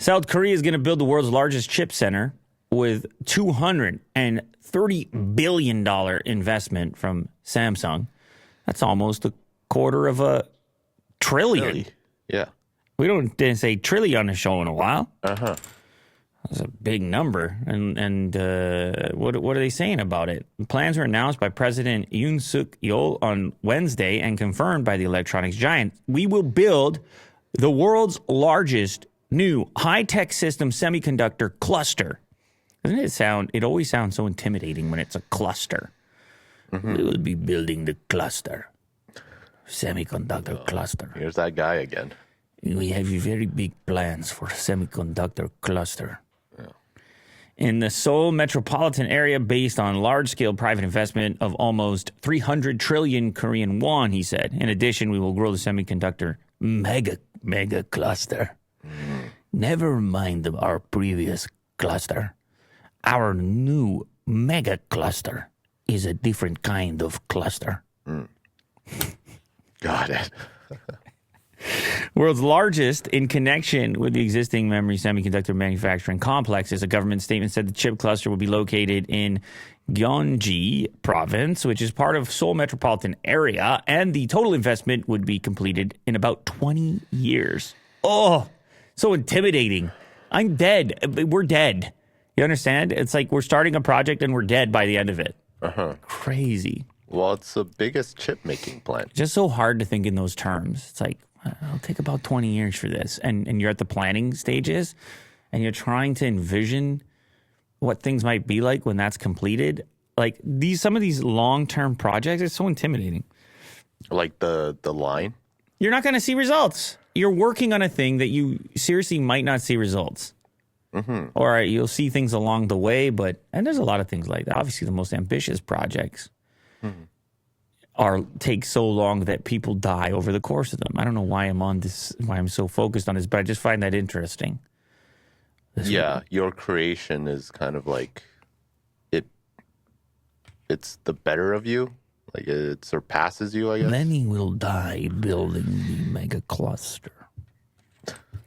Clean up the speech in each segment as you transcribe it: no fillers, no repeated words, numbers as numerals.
South Korea is going to build the world's largest chip center with $230 billion investment from Samsung. That's almost a quarter of a trillion. Really? Yeah. We didn't say trillion on the show in a while. Uh-huh. That's a big number. And what are they saying about it? Plans were announced by President Yoon Suk Yeol on Wednesday and confirmed by the electronics giant. We will build the world's largest new high-tech system semiconductor cluster. Doesn't it always sounds so intimidating when it's a cluster. Mm-hmm. We will be building the cluster. Semiconductor cluster. Here's that guy again. We have very big plans for semiconductor cluster. In the Seoul metropolitan area, based on large-scale private investment of almost 300 trillion Korean won, he said. In addition, we will grow the semiconductor mega cluster. Never mind our previous cluster. Our new mega cluster is a different kind of cluster. Got it. World's largest in connection with the existing memory semiconductor manufacturing complexes. A government statement said the chip cluster will be located in Gyeonggi province, which is part of Seoul metropolitan area, and the total investment would be completed in about 20 years. Oh, so intimidating. I'm dead. We're dead. You understand? It's like we're starting a project and we're dead by the end of it. Uh-huh. Crazy. Well, it's the biggest chip making plant. Just so hard to think in those terms. It's like, it'll take about 20 years for this. And you're at the planning stages and you're trying to envision what things might be like when that's completed. Like some of these long-term projects, it's so intimidating. Like the line? You're not going to see results. You're working on a thing that you seriously might not see results. Mm-hmm. Or you'll see things along the way, and there's a lot of things like that. Obviously, the most ambitious projects take so long that people die over the course of them. I don't know why why I'm so focused on this, but I just find that interesting. Your creation is kind of like it's the better of you. Like it surpasses you, I guess. Many will die building the mega cluster.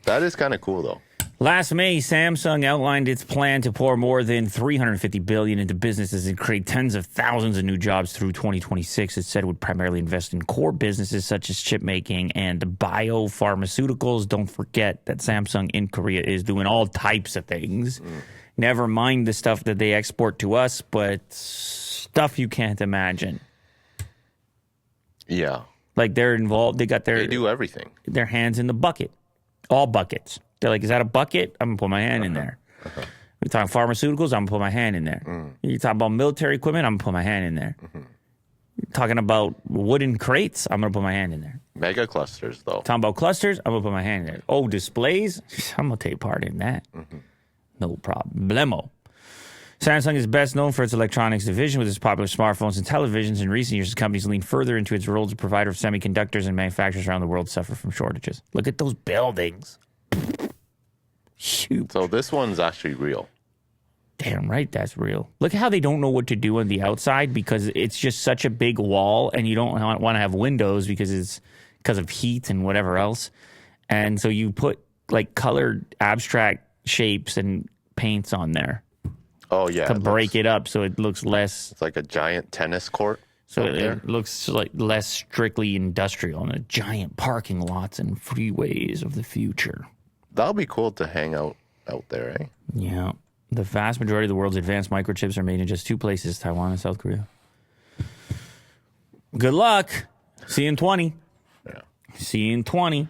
That is kind of cool, though. Last May, Samsung outlined its plan to pour more than $350 billion into businesses and create tens of thousands of new jobs through 2026. It said it would primarily invest in core businesses such as chip making and biopharmaceuticals. Don't forget that Samsung in Korea is doing all types of things. Never mind the stuff that they export to us, but stuff you can't imagine. Yeah. Like they're involved. They do everything. Their hands in the bucket. All buckets. They're like, is that a bucket? I'm going to put my hand in there. We're talking pharmaceuticals, I'm going to put my hand in there. You're talking about military equipment, I'm going to put my hand in there. You're talking about wooden crates, I'm going to put my hand in there. Mega clusters, though. Talking about clusters, I'm going to put my hand in there. Oh, displays? I'm going to take part in that. No problemo. Samsung is best known for its electronics division with its popular smartphones and televisions. In recent years, the company's leaned further into its role as a provider of semiconductors, and manufacturers around the world suffer from shortages. Look at those buildings. Huge. So this one's actually real. Damn right that's real. Look at how they don't know what to do on the outside because it's just such a big wall and you don't want to have windows because of heat and whatever else. And so you put like colored abstract shapes and paints on there. Oh, yeah. To break it up so it looks less... It's like a giant tennis court. So it looks like less strictly industrial and a giant parking lots and freeways of the future. That'll be cool to hang out there, eh? Yeah. The vast majority of the world's advanced microchips are made in just two places, Taiwan and South Korea. Good luck. See you in 20. Yeah. See you in 20.